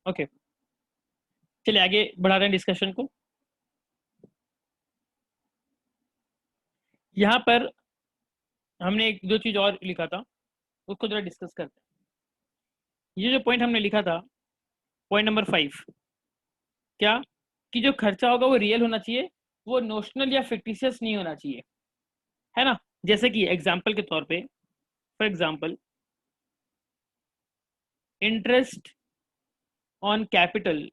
Okay, चलिए आगे बढ़ा रहे हैं डिस्कशन को। यहाँ पर हमने एक दो चीज और लिखा था, उसको जरा डिस्कस करते हैं। ये जो पॉइंट हमने लिखा था, पॉइंट नंबर 5, क्या कि जो खर्चा होगा वो रियल होना चाहिए, वो नोशनल या फिक्टिशियस नहीं होना चाहिए, है ना। जैसे कि एग्जाम्पल के तौर पे, for example, interest on capital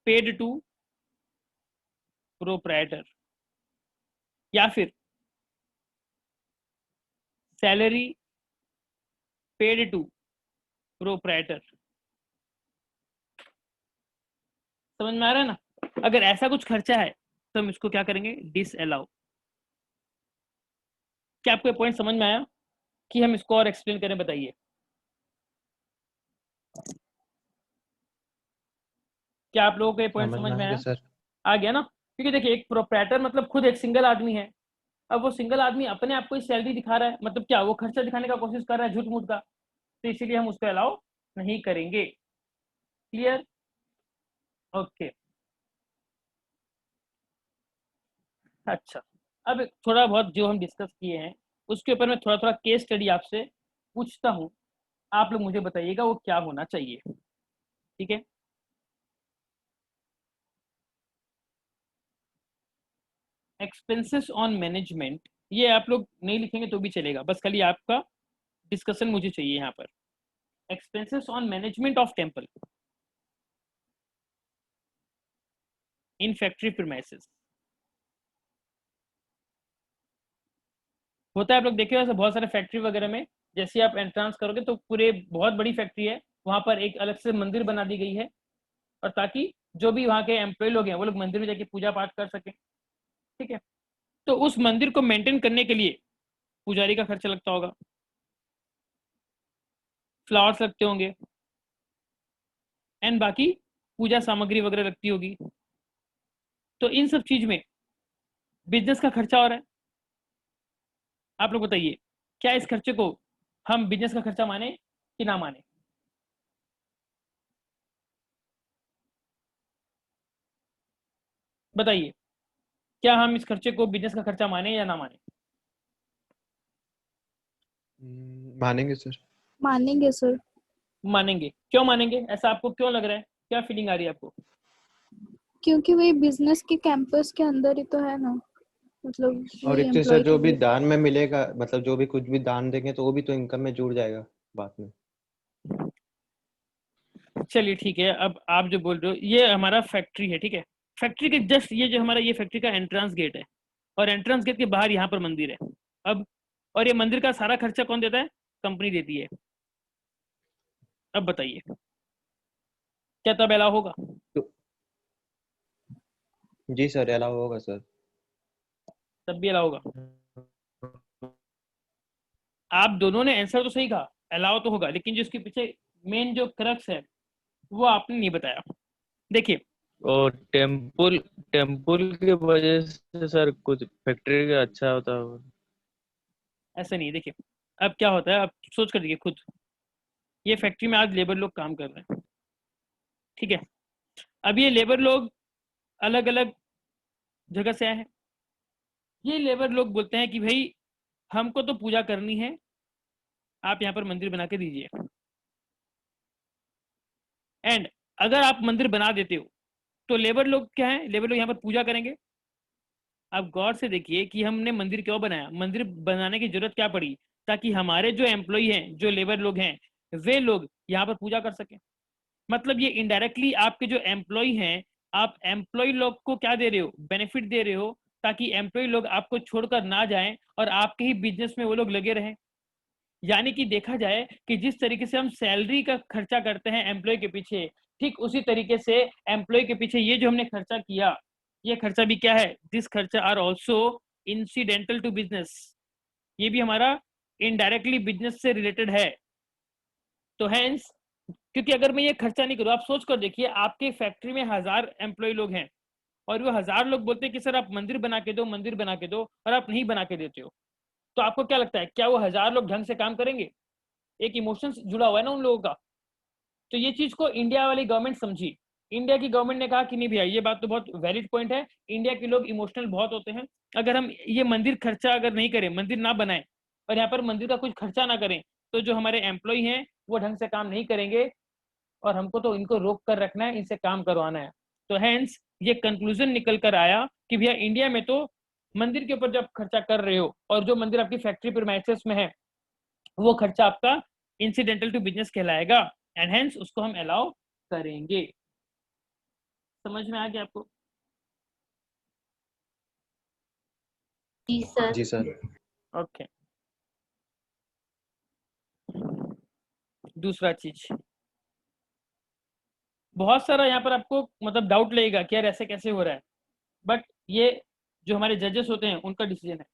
paid to proprietor, या फिर सैलरी पेड टू प्रोप्राइटर। समझ में आ रहा है ना। अगर ऐसा कुछ खर्चा है तो हम इसको क्या करेंगे, डिस अलाउ। क्या आपको पॉइंट समझ में आया कि हम इसको और एक्सप्लेन करें, बताइए। क्या आप लोगों को ये पॉइंट समझ समझ में में आ गया आया? सर। आ गया ना। क्योंकि देखिए, एक प्रोप्राइटर मतलब खुद एक सिंगल आदमी है। अब वो सिंगल आदमी अपने आप को ही सैलरी दिखा रहा है, मतलब क्या वो खर्चा दिखाने का कोशिश कर रहा है झूठ मूठ का, तो इसीलिए हम उसको अलाउ नहीं करेंगे। क्लियर? ओके। अच्छा, अब थोड़ा बहुत जो हम डिस्कस किए हैं उसके ऊपर मैं थोड़ा थोड़ा केस स्टडी आपसे पूछता हूँ, आप लोग मुझे बताइएगा वो क्या होना चाहिए। ठीक है। एक्सपेंसेस ऑन मैनेजमेंट, ये आप लोग नहीं लिखेंगे तो भी चलेगा, बस खाली आपका डिस्कशन मुझे चाहिए यहाँ पर। Expenses on management of temple in factory premises. होता है, आप लोग देखे हो ऐसे बहुत सारे फैक्ट्री वगैरह में, जैसे आप एंट्रांस करोगे तो पूरे बहुत बड़ी फैक्ट्री है, वहां पर एक अलग से मंदिर बना दी गई है, और ताकि जो भी वहाँ के एम्प्लॉय लोग हैं वो लोग मंदिर में जाके पूजा पाठ कर सकें। ठीक है। तो उस मंदिर को मेंटेन करने के लिए पुजारी का खर्चा लगता होगा, फ्लावर्स लगते होंगे, एंड बाकी पूजा सामग्री वगैरह लगती होगी। तो इन सब चीज में बिजनेस का खर्चा हो रहा है। आप लोग बताइए, क्या इस खर्चे को हम बिजनेस का खर्चा माने कि ना माने? बताइए, क्या हम इस खर्चे को बिजनेस का खर्चा माने या ना माने? मानेंगे सर। मानेंगे सर। मानेंगे। क्यों मानेंगे, ऐसा आपको क्यों लग रहा है, क्या फीलिंग आ रही है आपको? क्योंकि वही बिजनेस के कैंपस के अंदर ही तो है ना, मतलब और वही एक चीज सर, एम्प्लॉय जो के भी लिए। दान में मिलेगा, मतलब जो भी कुछ भी दान देंगे तो वो भी तो इनकम में जुड़ जाएगा बाद में। चलिए ठीक है, अब आप जो बोल रहे हो ये हमारा फैक्ट्री है, ठीक है। फैक्ट्री के जस्ट ये जो हमारा ये फैक्ट्री का एंट्रेंस गेट है, और एंट्रेंस गेट के बाहर यहाँ पर मंदिर है। अब और ये मंदिर का सारा खर्चा कौन देता है? कंपनी देती है। अब बताइए, क्या तब अलाउ होगा? तो जी सर, अलाउ होगा सर। तब भी अलाउ होगा। आप दोनों ने आंसर तो सही कहा, अलाउ तो होगा, लेकिन जो इसके पीछे मेन जो क्रक्स है वो आपने नहीं बताया। देखिए, और टेम्पल टेम्पल की वजह से सर कुछ फैक्ट्री का अच्छा होता है। ऐसा नहीं, देखिए अब क्या होता है, आप सोच कर देखिए खुद। ये फैक्ट्री में आज लेबर लोग काम कर रहे हैं, ठीक है। अब ये लेबर लोग अलग अलग जगह से आए हैं। ये लेबर लोग बोलते हैं कि भाई हमको तो पूजा करनी है, आप यहाँ पर मंदिर बना के दीजिए। एंड अगर आप मंदिर बना देते हो तो लेबर लोग क्या है, लेबर लोग यहाँ पर पूजा करेंगे। आप गौर से देखिए कि हमने मंदिर क्यों बनाया, मंदिर बनाने की जरूरत क्या पड़ी? ताकि हमारे जो एम्प्लॉय हैं, जो लेबर लोग हैं, वे लोग यहाँ पर पूजा कर सकें। मतलब ये इनडायरेक्टली आपके जो एम्प्लॉय हैं, आप एम्प्लॉय लोग को क्या दे रहे हो, बेनिफिट दे रहे हो, ताकि एम्प्लॉय लोग आपको छोड़कर ना जाएं और आपके ही बिजनेस में वो लोग लगे रहें। यानी कि देखा जाए कि जिस तरीके से हम सैलरी का खर्चा करते हैं एम्प्लॉय के पीछे, ठीक उसी तरीके से एम्प्लॉय के पीछे ये जो हमने खर्चा किया, ये खर्चा भी क्या है, दिस खर्चा are also incidental to business. ये भी हमारा इनडायरेक्टली बिजनेस से रिलेटेड है। तो हैंस, क्योंकि अगर मैं ये खर्चा नहीं करूँ, आप सोच कर देखिए आपके फैक्ट्री में 1000 एम्प्लॉय लोग हैं, और वो 1000 लोग बोलते हैं कि सर आप मंदिर बना के दो, मंदिर बना के दो, और आप नहीं बना के देते हो, तो आपको क्या लगता है, क्या वो 1000 लोग ढंग से काम करेंगे? एक इमोशंस जुड़ा हुआ है ना उन लोगों का। तो ये चीज को इंडिया वाली गवर्नमेंट समझी। इंडिया की गवर्नमेंट ने कहा कि नहीं भैया ये बात तो बहुत वैलिड पॉइंट है, इंडिया के लोग इमोशनल बहुत होते हैं, अगर हम ये मंदिर खर्चा अगर नहीं करें, मंदिर ना बनाए और यहाँ पर मंदिर का कुछ खर्चा ना करें, तो जो हमारे एम्प्लॉय हैं वो ढंग से काम नहीं करेंगे और हमको तो इनको रोक कर रखना है, इनसे काम करवाना है। तो हैंस ये कंक्लूजन निकल कर आया कि भैया इंडिया में तो मंदिर के ऊपर जब खर्चा कर रहे हो और जो मंदिर आपकी फैक्ट्री प्रीमाइसेस में है वो खर्चा आपका इंसिडेंटल टू बिजनेस कहलाएगा एंड हेंस उसको हम अलाउ करेंगे। समझ में आ गया आपको? जी सर। जी सर। ओके। दूसरा चीज, बहुत सारा यहाँ पर आपको मतलब डाउट लगेगा कि यार ऐसे कैसे हो रहा है, बट ये जो हमारे जजेस होते हैं उनका डिसीजन है।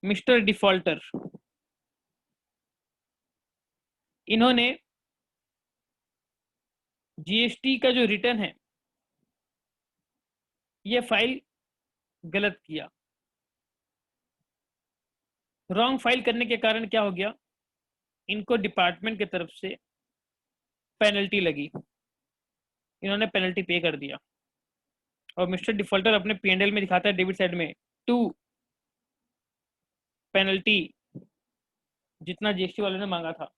मिस्टर डिफॉल्टर, इन्होंने जीएसटी का जो रिटर्न है ये फाइल गलत किया। रॉन्ग फाइल करने के कारण क्या हो गया, इनको डिपार्टमेंट की तरफ से पेनल्टी लगी, इन्होंने पेनल्टी पे कर दिया और मिस्टर डिफॉल्टर अपने P&L में दिखाता है डेबिट साइड में 2 पेनल्टी जितना जीएसटी वालों ने मांगा था।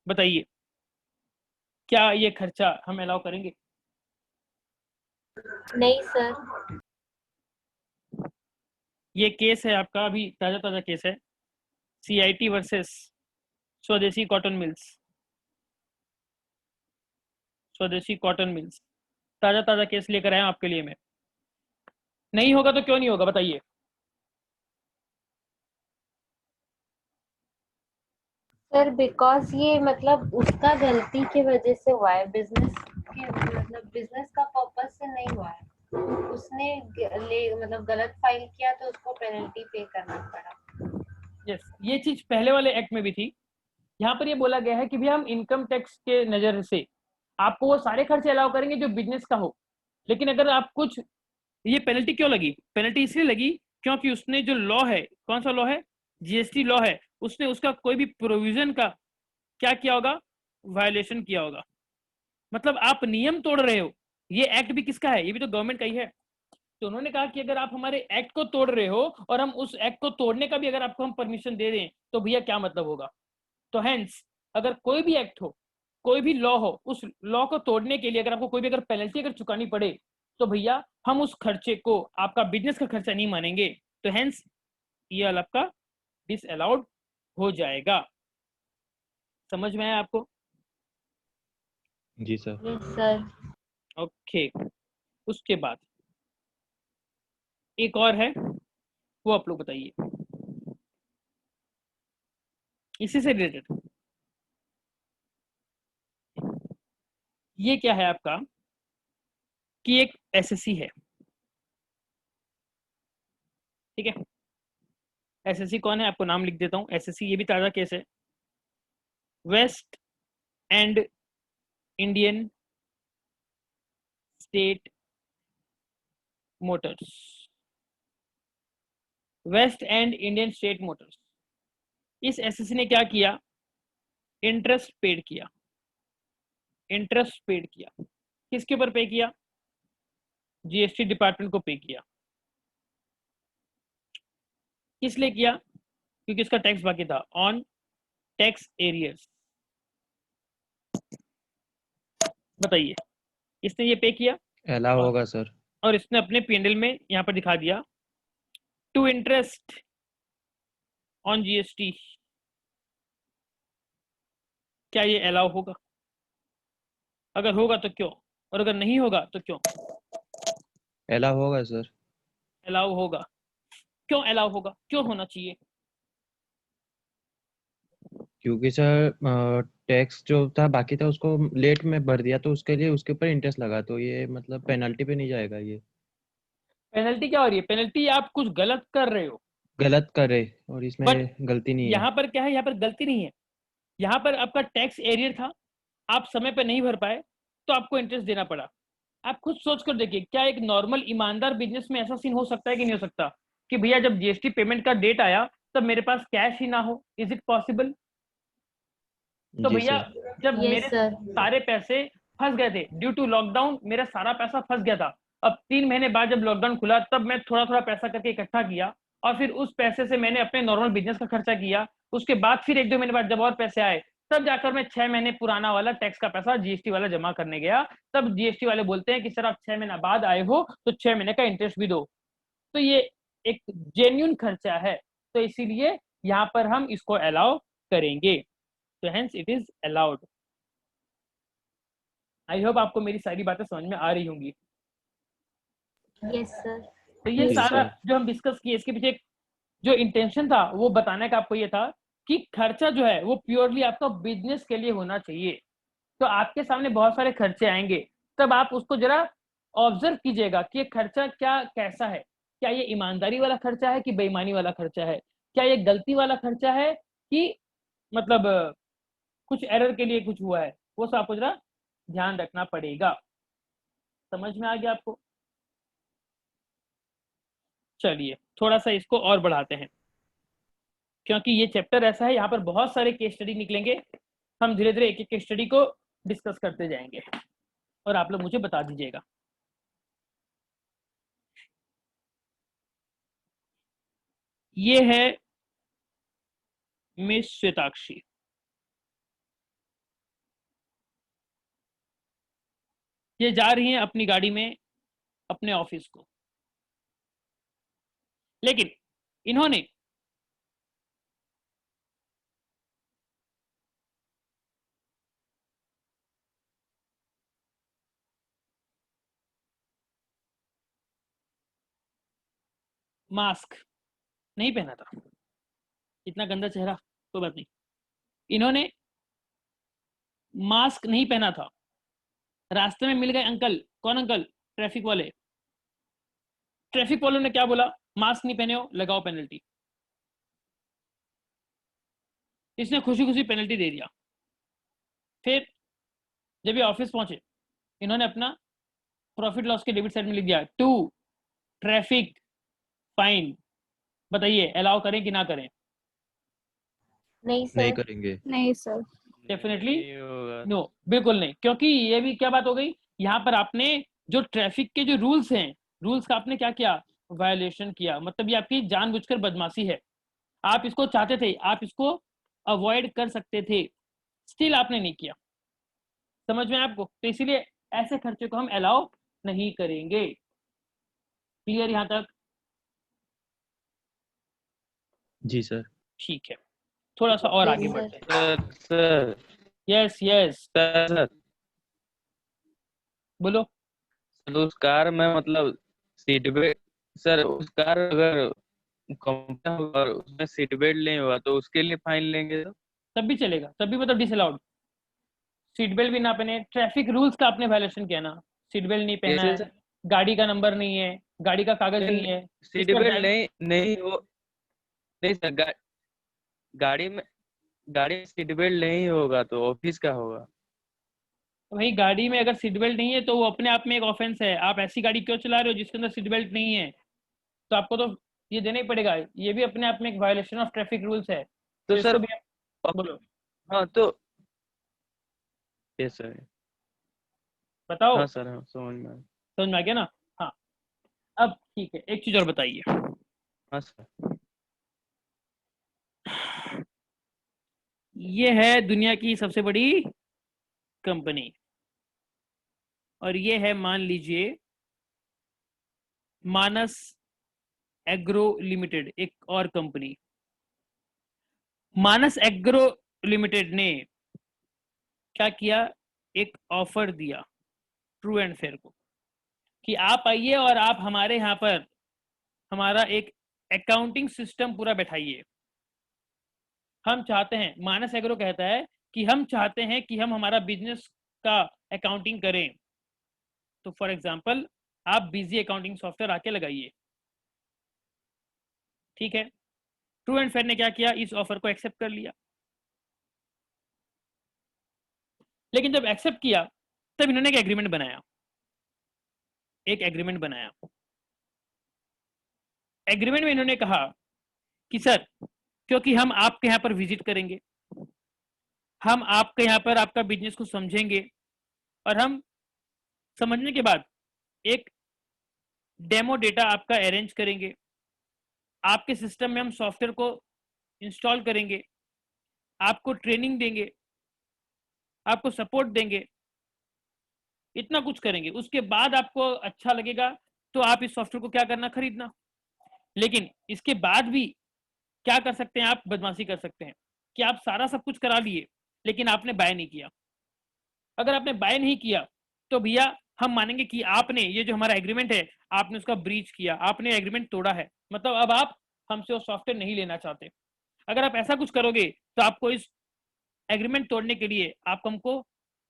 बताइए क्या ये खर्चा हम अलाउ करेंगे? नहीं सर। ये केस है आपका, अभी ताजा केस है, CIT वर्सेस स्वदेशी कॉटन मिल्स। स्वदेशी कॉटन मिल्स ताजा केस लेकर आया आपके लिए मैं। नहीं होगा तो क्यों नहीं होगा बताइए? सर बिकॉज ये मतलब उसका गलती की वजह से हुआ है, बिजनेस के मतलब बिजनेस का पर्पस से नहीं हुआ है, उसने मतलब गलत फाइल किया तो उसको पेनल्टी पे करना पड़ा। यस, ये चीज पहले वाले एक्ट में भी थी। यहाँ पर ये बोला गया है कि भी हम इनकम टैक्स के नजर से आपको वो सारे खर्चे अलाउ करेंगे जो बिजनेस का हो, लेकिन अगर आप कुछ, ये पेनल्टी क्यों लगी? पेनल्टी इसलिए लगी क्योंकि उसने जो लॉ है, कौन सा लॉ है? जीएसटी लॉ है, उसने उसका कोई भी प्रोविजन का क्या किया होगा? वायलेशन किया होगा। मतलब आप नियम तोड़ रहे हो। ये एक्ट भी किसका है? ये भी तो गवर्नमेंट का ही है। तो उन्होंने कहा कि अगर आप हमारे एक्ट को तोड़ रहे हो और हम उस एक्ट को तोड़ने का भी अगर आपको हम परमिशन दे दें तो भैया क्या मतलब होगा? तो हेंस अगर कोई भी एक्ट हो, कोई भी लॉ हो, उस लॉ को तोड़ने के लिए अगर आपको कोई भी अगर पेनल्टी अगर चुकानी पड़े तो भैया हम उस खर्चे को आपका बिजनेस का खर्चा नहीं मानेंगे। तो हेंस ये आपका डिस अलाउड हो जाएगा। समझ में आया आपको? जी सर। Yes sir. ओके। उसके बाद एक और है, वो आप लोग बताइए, इसी से रिलेटेड। ये क्या है आपका कि एक एसएससी है, ठीक है? एसएससी कौन है आपको नाम लिख देता हूं। एसएससी ये भी ताजा केस है, West End Indian State Motors. West End Indian State Motors, इस एसएससी ने क्या किया? इंटरेस्ट पेड किया। इंटरेस्ट पेड किया किसके ऊपर पे किया? जीएसटी डिपार्टमेंट को पे किया। किस लिए किया? क्योंकि इसका टैक्स बाकी था ऑन टैक्स एरियर्स। बताइए इसने ये पे किया अलाउ होगा सर। और इसने अपने P&L में यहाँ पर दिखा दिया टू इंटरेस्ट ऑन जीएसटी। क्या ये अलाउ होगा? अगर होगा तो क्यों, और अगर नहीं होगा तो क्यों? अलाउ होगा सर। अलाउ होगा। क्यों अलाउ होगा? क्यों होना चाहिए? क्योंकि सर टैक्स जो था बाकी था उसको लेट में भर दिया तो उसके लिए उसके ऊपर इंटरेस्ट लगा, तो ये मतलब पेनल्टी पे नहीं जाएगा। ये पेनल्टी क्या हो रही है? पेनल्टी आप कुछ गलत कर रहे हो, गलत करे और बट इसमें गलती नहीं है। यहाँ पर क्या है? यहाँ पर गलती नहीं है, यहाँ पर आपका टैक्स एरियर था, आप समय पर नहीं भर पाए तो आपको इंटरेस्ट देना पड़ा। आप खुद सोच कर देखिए, क्या एक नॉर्मल ईमानदार बिजनेस में ऐसा सीन हो सकता है कि नहीं हो सकता कि भैया जब जीएसटी पेमेंट का डेट आया तब मेरे पास कैश ही ना हो? Is it possible? तो जी भैया सर। जब यस मेरे सर। सारे पैसे फंस गए थे ड्यू टू लॉकडाउन, मेरा सारा पैसा फंस गया था। अब 3 महीने बाद जब लॉकडाउन खुला तब मैं थोड़ा थोड़ा पैसा करके इकट्ठा किया और फिर उस पैसे से मैंने अपने नॉर्मल बिजनेस का खर्चा किया। उसके बाद फिर 1-2 महीने बाद जब और पैसे आए तब जाकर मैं 6 महीने पुराना वाला टैक्स का पैसा जीएसटी वाला जमा करने गया। तब जीएसटी वाले बोलते हैं कि सर आप 6 महीना बाद आए हो तो 6 महीने का इंटरेस्ट भी दो। तो ये एक जेन्युइन खर्चा है, तो इसीलिए यहाँ पर हम इसको अलाउ करेंगे। तो hence it is allowed. I hope आपको मेरी सारी बातें समझ में आ रही होंगी। Yes sir. तो ये जी सारा सर। जो हम डिस्कस किए इसके पीछे जो इंटेंशन था वो बताने का आपको ये था कि खर्चा जो है वो प्योरली आपका बिजनेस के लिए होना चाहिए। तो आपके सामने बहुत सारे खर्चे आएंगे, तब आप उसको जरा ऑब्जर्व कीजिएगा कि ये खर्चा क्या कैसा है। क्या ये ईमानदारी वाला खर्चा है कि बेईमानी वाला खर्चा है? क्या ये गलती वाला खर्चा है कि मतलब कुछ एरर के लिए कुछ हुआ है? वो सब आपको जरा ध्यान रखना पड़ेगा। समझ में आ गया आपको? चलिए थोड़ा सा इसको और बढ़ाते हैं, क्योंकि ये चैप्टर ऐसा है यहाँ पर बहुत सारे केस स्टडी निकलेंगे। हम धीरे धीरे एक एक केस स्टडी को डिस्कस करते जाएंगे और आप लोग मुझे बता दीजिएगा। ये है मिस श्वेताक्षी। ये जा रही हैं अपनी गाड़ी में अपने ऑफिस को, लेकिन इन्होंने मास्क नहीं पहना था। इतना गंदा चेहरा, कोई बात नहीं। इन्होंने मास्क नहीं पहना था। रास्ते में मिल गए अंकल। कौन अंकल? ट्रैफिक वाले। ट्रैफिक वालों ने क्या बोला? मास्क नहीं पहने हो, लगाओ पेनल्टी। इसने खुशी खुशी पेनल्टी दे दिया। फिर जब ये ऑफिस पहुंचे, इन्होंने अपना प्रॉफिट लॉस के डेबिट साइड में लिख दिया 2 ट्रैफिक फाइन। बताइए अलाउ करें कि ना करें? नहीं नहीं सर। करेंगे। नहीं सर। डेफिनेटली नहीं होगा। नो, बिल्कुल नहीं। क्योंकि ये भी क्या बात हो गई, यहाँ पर आपने जो ट्रैफिक के जो रूल्स हैं, रूल्स का आपने क्या किया? वायलेशन किया। मतलब ये आपकी जानबूझकर बदमाशी है। आप इसको चाहते थे, आप इसको अवॉइड कर सकते थे, स्टिल आपने नहीं किया। समझ में आपको? तो इसीलिए ऐसे खर्चे को हम अलाउ नहीं करेंगे। क्लियर यहाँ तक? जी सर। ठीक है, थोड़ा सा और Yes, आगे sir. बढ़ते हैं। सर यस यस, सर बोलो। सर उस कार में मतलब सीट बेल्ट, सर उस कार अगर कंपनी होगा और उसमें सीट बेल्ट नहीं होगा तो उसके लिए फाइन लेंगे तो? तब भी चलेगा, तब भी मतलब डिसअलाउड। सीट बेल्ट भी ना पहने, ट्रैफिक रूल्स का आपने वायलेशन किया ना। सीट बेल्ट नहीं पहना कैसे है, सर? गाड़ी का नंबर नहीं है, गाड़ी का कागज नहीं है, इस सीट पर बेल्ट ड्राइवर। नहीं हो, नहीं सर गाड़ी में सीट बेल्ट नहीं होगा तो ऑफिस का होगा। भाई गाड़ी में अगर सीट बेल्ट नहीं है तो वो अपने आप में एक ऑफेंस है। आप ऐसी गाड़ी क्यों चला रहे हो जिसके अंदर सीट बेल्ट नहीं है? तो आपको तो ये देना ही पड़ेगा। ये भी अपने आप में एक वायलेशन ऑफ ट्रैफिक रूल्स है, तो तो इसको सर भी आप बोलो। हाँ तो यस सर। बताओ। हाँ सर, हाँ समझ में आया। समझ में आ गया ना? हाँ, अब ठीक है, एक चीज और बताइए। हाँ सर। ये है दुनिया की सबसे बड़ी कंपनी, और ये है मान लीजिए मानस एग्रो लिमिटेड, एक और कंपनी। मानस एग्रो लिमिटेड ने क्या किया? एक ऑफर दिया ट्रू एंड फेयर को कि आप आइए और आप हमारे यहाँ पर हमारा एक अकाउंटिंग सिस्टम पूरा बैठाइए। हम चाहते हैं, मानस एग्रो कहता है कि हम चाहते हैं कि हम हमारा बिजनेस का अकाउंटिंग करें। तो फॉर एग्जांपल आप बिजी अकाउंटिंग सॉफ्टवेयर आके लगाइए। ठीक है, ट्रू एंड फेयर ने क्या किया? इस ऑफर को एक्सेप्ट कर लिया। लेकिन जब एक्सेप्ट किया तब इन्होंने एक एग्रीमेंट बनाया एक एग्रीमेंट बनाया। एग्रीमेंट में इन्होंने कहा कि सर, क्योंकि हम आपके यहाँ पर विजिट करेंगे, हम आपके यहाँ पर आपका बिजनेस को समझेंगे, और हम समझने के बाद एक डेमो डेटा आपका अरेंज करेंगे, आपके सिस्टम में हम सॉफ्टवेयर को इंस्टॉल करेंगे, आपको ट्रेनिंग देंगे, आपको सपोर्ट देंगे, इतना कुछ करेंगे। उसके बाद आपको अच्छा लगेगा तो आप इस सॉफ्टवेयर को क्या करना, खरीदना। लेकिन इसके बाद भी क्या कर सकते हैं आप, बदमाशी कर सकते हैं कि आप सारा सब कुछ करा लिए लेकिन आपने बाय नहीं किया। अगर आपने बाय नहीं किया तो भैया हम मानेंगे कि आपने ये जो हमारा एग्रीमेंट है आपने उसका ब्रीच किया, आपने एग्रीमेंट तोड़ा है, मतलब अब आप हमसे वो सॉफ्टवेयर नहीं लेना चाहते। अगर आप ऐसा कुछ करोगे तो आपको इस एग्रीमेंट तोड़ने के लिए आपको हमको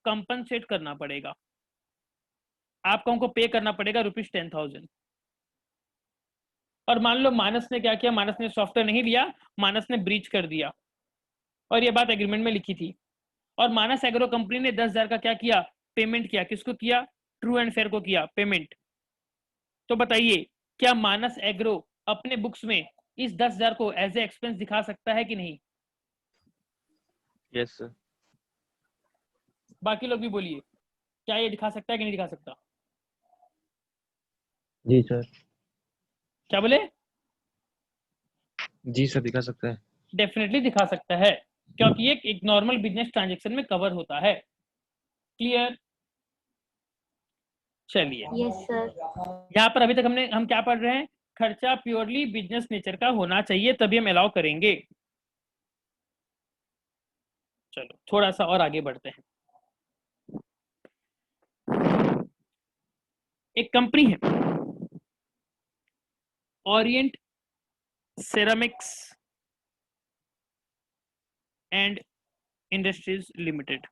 कंपनसेट करना पड़ेगा, आपको हमको पे करना पड़ेगा ₹10,000। और मान लो मानस ने क्या किया, मानस ने सॉफ्टवेयर नहीं लिया, मानस ने ब्रीच कर दिया, और ये बात एग्रीमेंट में लिखी थी। और मानस एग्रो कंपनी ने 10,000 का क्या किया, पेमेंट किया। किसको किया, ट्रू एंड फेयर को किया पेमेंट। तो बताइए क्या मानस एग्रो अपने बुक्स में इस 10,000 को एज ए एक्सपेंस दिखा सकता है कि नहीं? Yes sir. बाकी लोग भी बोलिए, क्या ये दिखा सकता है कि नहीं दिखा सकता? जी सर। क्या बोले? जी सर, दिखा सकता है। डेफिनेटली दिखा सकता है, क्योंकि ये एक नॉर्मल बिजनेस ट्रांजैक्शन में कवर होता है। क्लियर? चलिए, यस सर। यहाँ पर अभी तक हम क्या पढ़ रहे हैं, खर्चा प्योरली बिजनेस नेचर का होना चाहिए तभी हम अलाउ करेंगे। चलो थोड़ा सा और आगे बढ़ते हैं। एक कंपनी है Orient ceramics and industries limited.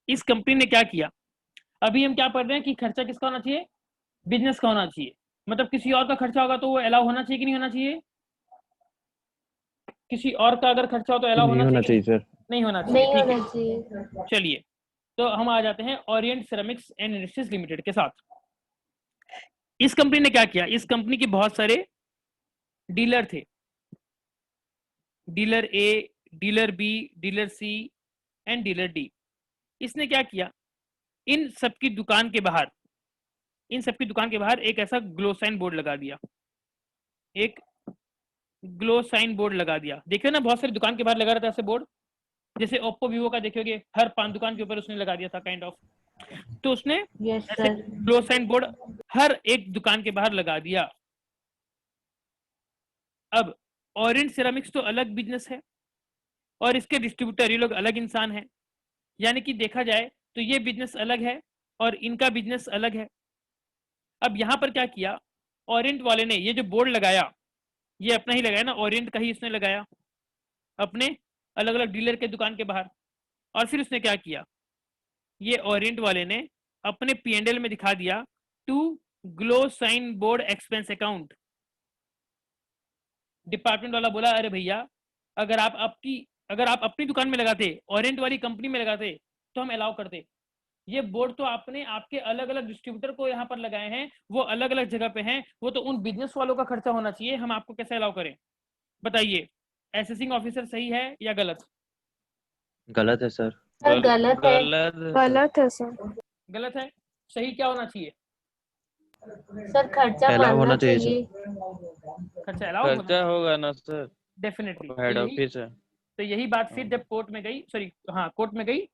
इस कंपनी ने क्या किया, अभी हम क्या पढ़ रहे हैं कि खर्चा किसका होना चाहिए, बिजनेस का होना चाहिए। मतलब किसी और का खर्चा होगा तो वो अलाउ होना चाहिए कि नहीं होना चाहिए? किसी और का अगर खर्चा हो तो अलाउ नहीं होना चाहिए सर। नहीं होना चाहिए। नहीं ठीक है, होना चाहिए। चलिए तो हम आ जाते हैं Orient ceramics and industries limited के साथ। इस कंपनी ने क्या किया, इस कंपनी के बहुत सारे डीलर थे, dealer A, dealer B, dealer C and dealer D. इसने क्या किया, इन सबकी दुकान के बाहर एक ऐसा ग्लो साइन बोर्ड लगा दिया, एक ग्लो साइन बोर्ड लगा दिया। देखिए ना बहुत सारी दुकान के बाहर लगा रहता है ऐसे बोर्ड, जैसे ओप्पो वीवो का देखोगे हर 5 दुकान के ऊपर उसने लगा दिया था काइंड ऑफ। तो उसने यस ऐसे सर। ग्लो साइन बोर्ड हर एक दुकान के बाहर लगा दिया। अब ओरिएंट सेरामिक्स तो अलग बिजनेस है और इसके डिस्ट्रीब्यूटर ये लोग अलग इंसान हैं, यानी कि देखा जाए तो ये बिजनेस अलग है और इनका बिजनेस अलग है। अब यहाँ पर क्या किया, ओरिएंट वाले ने ये जो बोर्ड लगाया ये अपना ही लगाया ना, ओरिएंट का ही इसने लगाया अपने अलग अलग डीलर के दुकान के बाहर। और फिर उसने क्या किया, ये ओरिएंट वाले ने अपने P&L में दिखा दिया to glow sign board expense account. Department वाला बोला अरे भैया अगर आप अपनी दुकान में लगाते, ओरिएंट वाली कंपनी में लगाते तो हम अलाउ करते। ये बोर्ड तो आपने आपके अलग अलग डिस्ट्रीब्यूटर को यहाँ पर लगाए हैं, वो अलग अलग जगह पे हैं, वो तो उन बिजनेस वालों का खर्चा होना चाहिए, हम आपको कैसे अलाउ करें? बताइए असेसिंग ऑफिसर सही है या गलत? गलत है सर। सर गलत है। गलत है सर। गलत है। सही क्या होना चाहिए? सर खर्चा अलाउ मानना होना चाहिए चाहिए। खर्चा अलाउ होना खर्चा होगा ना सर, डेफिनेटली। हेड ऑफिस है। तो यही बात फिर जब कोर्ट में गई, कोर्ट में गई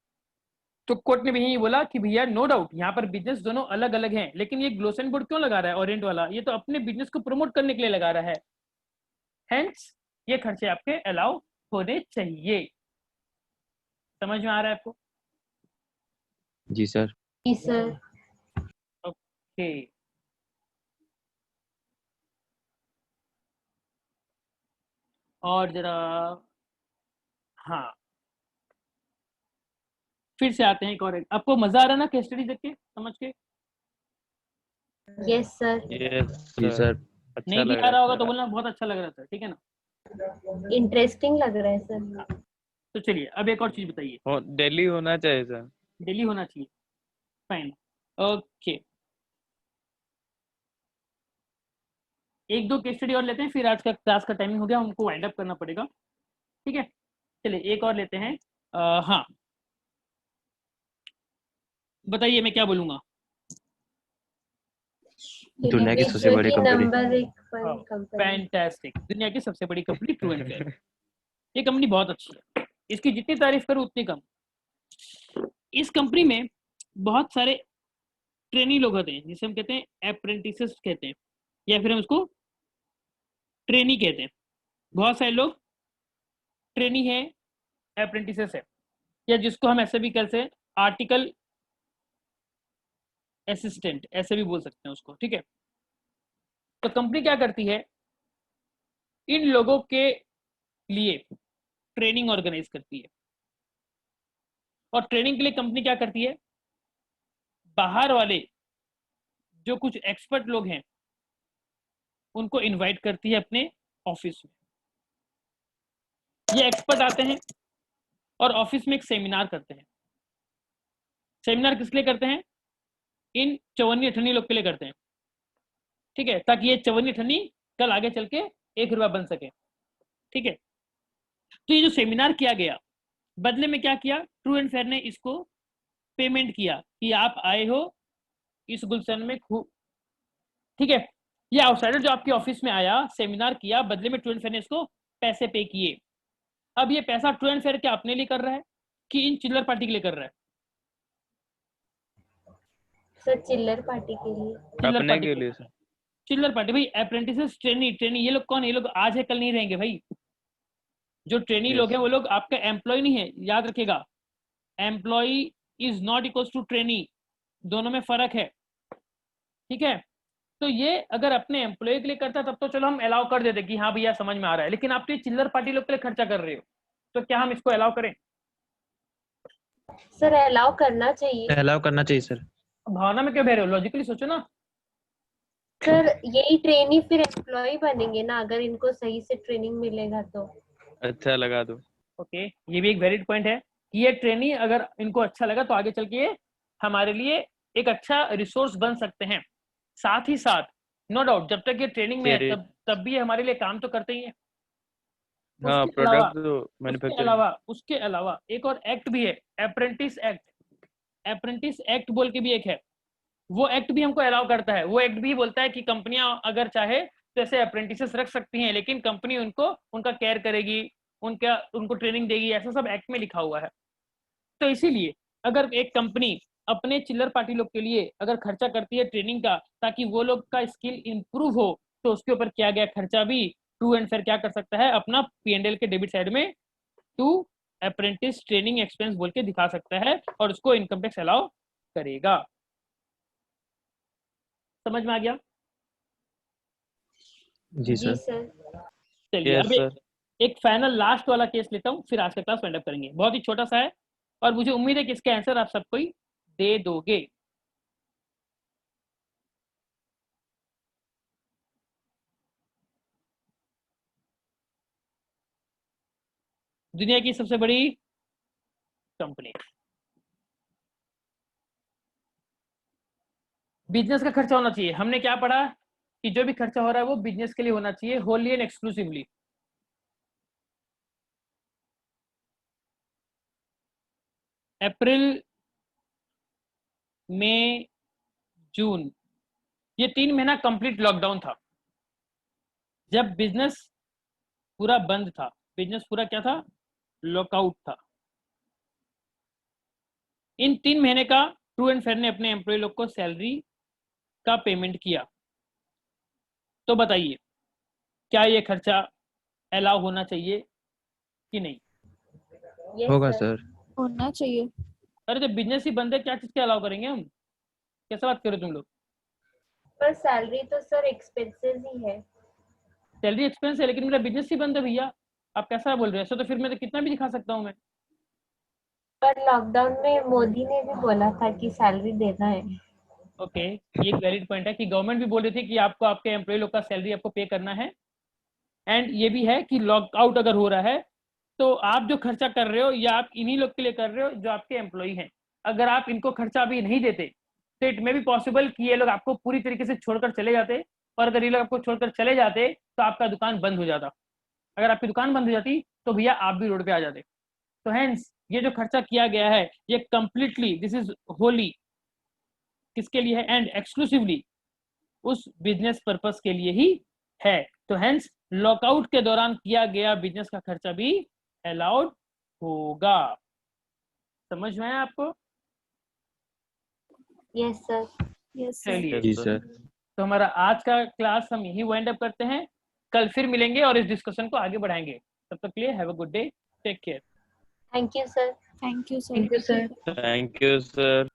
तो कोर्ट ने भी यही बोला कि भैया नो डाउट यहाँ पर बिजनेस दोनों अलग अलग हैं, लेकिन ये ग्लोसन बोर्ड क्यों लगा रहा है ओरिएंट वाला, ये तो अपने बिजनेस को प्रमोट करने के लिए लगा रहा है, हेंस ये खर्चे आपके अलाउ होने चाहिए। समझ में आ रहा है आपको? जी सर। जी सर। ओके, और जरा हाँ फिर से आते हैं एक और। आपको मजा आ रहा है ना केस स्टडी देख के, समझ के? Yes sir. यस जी सर। अच्छा नहीं भी लग आ रहा होगा है तो सर। बोलना बहुत अच्छा लग रहा था, ठीक है ना? इंटरेस्टिंग लग रहा है सर। तो चलिए अब एक और चीज बताइए। दिल्ली होना चाहिए सर। डेली होना चाहिए, फाइन, ओके। एक दो केस स्टडी और लेते हैं, फिर आज का क्लास का टाइमिंग हो गया, हमको वाइंड अप करना पड़ेगा, ठीक है। चलिए एक और लेते हैं। हाँ बताइए मैं क्या बोलूँगा। दुनिया की सबसे बड़ी कंपनी। नंबर एक कंपनी। फैंटास्टिक, दुनिया की सबसे बड़ी कंपनी ट्रू एंड फेयर। ये कंपनी बहुत अच्छी है, इसकी जितनी तारीफ करूँ उतनी कम। इस कंपनी में बहुत सारे ट्रेनी लोग होते हैं, जिसे हम कहते हैं अप्रेंटिसेस कहते हैं, या फिर हम उसको ट्रेनी कहते हैं। बहुत सारे लोग ट्रेनी है, अप्रेंटिसेस है, या जिसको हम ऐसे भी कहते हैं आर्टिकल असिस्टेंट, ऐसे भी बोल सकते हैं उसको, ठीक है। तो कंपनी क्या करती है, इन लोगों के लिए ट्रेनिंग ऑर्गेनाइज करती है। और ट्रेनिंग के लिए कंपनी क्या करती है, बाहर वाले जो कुछ एक्सपर्ट लोग हैं उनको इनवाइट करती है अपने ऑफिस में। ये एक्सपर्ट आते हैं और ऑफिस में एक सेमिनार करते हैं। सेमिनार किस लिए करते हैं, इन चवन्नी अठन्नी लोग के लिए करते हैं, ठीक है, ताकि ये चवन्नी अठन्नी कल आगे चल के ₹1 बन सके, ठीक है। तो ये जो सेमिनार किया गया, बदले में क्या किया, ट्रू एंड फेयर ने इसको पेमेंट किया कि आप आए हो इस गुलशन में खूब, ठीक है। ये आउटसाइडर जो आपके ऑफिस में आया, सेमिनार किया, बदले में ट्रू एंड फेयर ने इसको पैसे पे किए। अब ये पैसा ट्रू एंड फेयर क्या अपने लिए कर रहा है कि इन चिल्लर पार्टी के लिए कर रहा है? सर चिल्लर पार्टी के लिए। चिल्लर अपने पार्टी के के लिए सर। चिल्लर पार्टी भाई, अप्रेंटिसेस, ट्रेनी, ये लोग कौन है, ये लोग आज है कल नहीं रहेंगे भाई। जो ट्रेनी लोग हैं वो लोग आपका एम्प्लॉय नहीं है, याद रखिएगा। Employee is not equal to trainee, दोनों में फर्क है, ठीक है। तो ये अगर अपने एम्प्लॉय के लिए करता तब तो चलो हम अलाउ कर देते कि हाँ भैया समझ में आ रहा है, लेकिन आप तो ये चिल्लर पार्टी लोग के लिए खर्चा कर रहे हो, तो क्या हम इसको अलाउ करें? सर अलाउ करना चाहिए। अलाउ करना चाहिए सर। भावना में क्यों बह रहे हो, लॉजिकली सोचो ना। सर यही ट्रेनी फिर एम्प्लॉय बनेंगे ना, अगर इनको सही से ट्रेनिंग मिलेगा तो। अच्छा लगा दो। ओके, ये भी एक वैलिड पॉइंट है कि ये ट्रेनी अगर इनको अच्छा लगा तो आगे चल के ये हमारे लिए एक अच्छा रिसोर्स बन सकते हैं। साथ ही साथ नो डाउट जब तक ये ट्रेनिंग में है तब भी हमारे लिए काम तो करते ही है। हाँ, प्रोडक्ट तो मैन्युफैक्चरिंग। उसके अलावा एक और एक्ट भी है, अप्रेंटिस एक्ट। अप्रेंटिस एक्ट बोल के भी एक है, वो एक्ट भी हमको अलाउ करता है। वो एक्ट भी बोलता है कि कंपनियां अगर चाहे तो ऐसे अप्रेंटिसेस रख सकती हैं, लेकिन कंपनी उनका केयर करेगी, उनको ट्रेनिंग देगी, ऐसा सब एक्ट में लिखा हुआ है। तो इसीलिए अगर एक कंपनी अपने चिल्लर पार्टी लोग के लिए अगर खर्चा करती है ट्रेनिंग का, ताकि वो लोग का स्किल इंप्रूव हो, तो उसके ऊपर किया गया खर्चा भी ट्रू एंड फेयर क्या कर सकता है, अपना P&L के डेबिट साइड में टू अप्रेंटिस ट्रेनिंग एक्सपेंस बोल के दिखा सकता है और उसको इनकम टैक्स अलाउ करेगा। समझ में आ गया? जी जी सर। सर। चलिए यस अब सर। एक फाइनल लास्ट वाला केस लेता हूँ, फिर आज का क्लास वाइंड अप करेंगे। बहुत ही छोटा सा है और मुझे उम्मीद है कि इसका आंसर आप सबको ही दे दोगे। दुनिया की सबसे बड़ी कंपनी, बिजनेस का खर्चा होना चाहिए। हमने क्या पढ़ा कि जो भी खर्चा हो रहा है वो बिजनेस के लिए होना चाहिए, होली एंड एक्सक्लूसिवली। अप्रैल, मई, जून, ये 3 महीना कंप्लीट लॉकडाउन था, जब बिजनेस पूरा बंद था। बिजनेस पूरा क्या था, लॉकआउट था। इन 3 महीने का ट्रू एंड फेयर ने अपने एम्प्लॉय लोग को सैलरी का पेमेंट किया। तो बताइए क्या ये खर्चा अलाउ होना चाहिए कि नहीं? यस होगा सर। सर। होना चाहिए। अरे जब बिजनेस ही बंद है, क्या चीज के अलाउ करेंगे हम? कैसे बात करो तुम लोग? पर सैलरी तो सर एक्सपेंसेस ही है। सैलरी एक्सपेंस है, लेकिन मेरा बिजनेस ही बंद है भैया। आप कैसा बोल रहे हो? ऐसा तो फिर मैं तो कितना भी दिखा सकता हूँ मैं। पर लॉकडाउन में मोदी ने भी बोला था कि सैलरी देना है। ओके, ये एक वैलिड पॉइंट है कि गवर्नमेंट भी बोल रही थी कि आपको आपके एम्प्लॉय लोग का सैलरी आपको पे करना है। एंड ये भी है कि लॉकआउट अगर हो रहा है तो आप जो खर्चा कर रहे हो या आप इन्हीं लोग के लिए कर रहे हो जो आपके एम्प्लॉय हैं। अगर आप इनको खर्चा अभी नहीं देते तो इट मे बी पॉसिबल कि ये लोग आपको पूरी तरीके से छोड़कर चले जाते और अगर ये लोग आपको छोड़कर चले जाते तो आपका दुकान बंद हो जाता। अगर आपकी दुकान बंद हो जाती तो भैया आप भी रोड पे आ जाते। तो हेंस ये जो खर्चा किया गया है ये कंप्लीटली दिस इज होली किसके लिए है, एंड एक्सक्लूसिवली उस बिजनेस पर्पस के लिए ही है। तो हेंस लॉकआउट के दौरान किया गया बिजनेस का खर्चा भी अलाउड होगा। समझ में आया आपको? Yes sir. Yes sir. चलिए, जी सर। तो हमारा आज का क्लास हम यही वाइंड अप करते हैं। कल फिर मिलेंगे और इस डिस्कशन को आगे बढ़ाएंगे। तब तक के लिए have a good day, take care. Thank you sir. Thank you sir. Thank you sir. Thank you sir.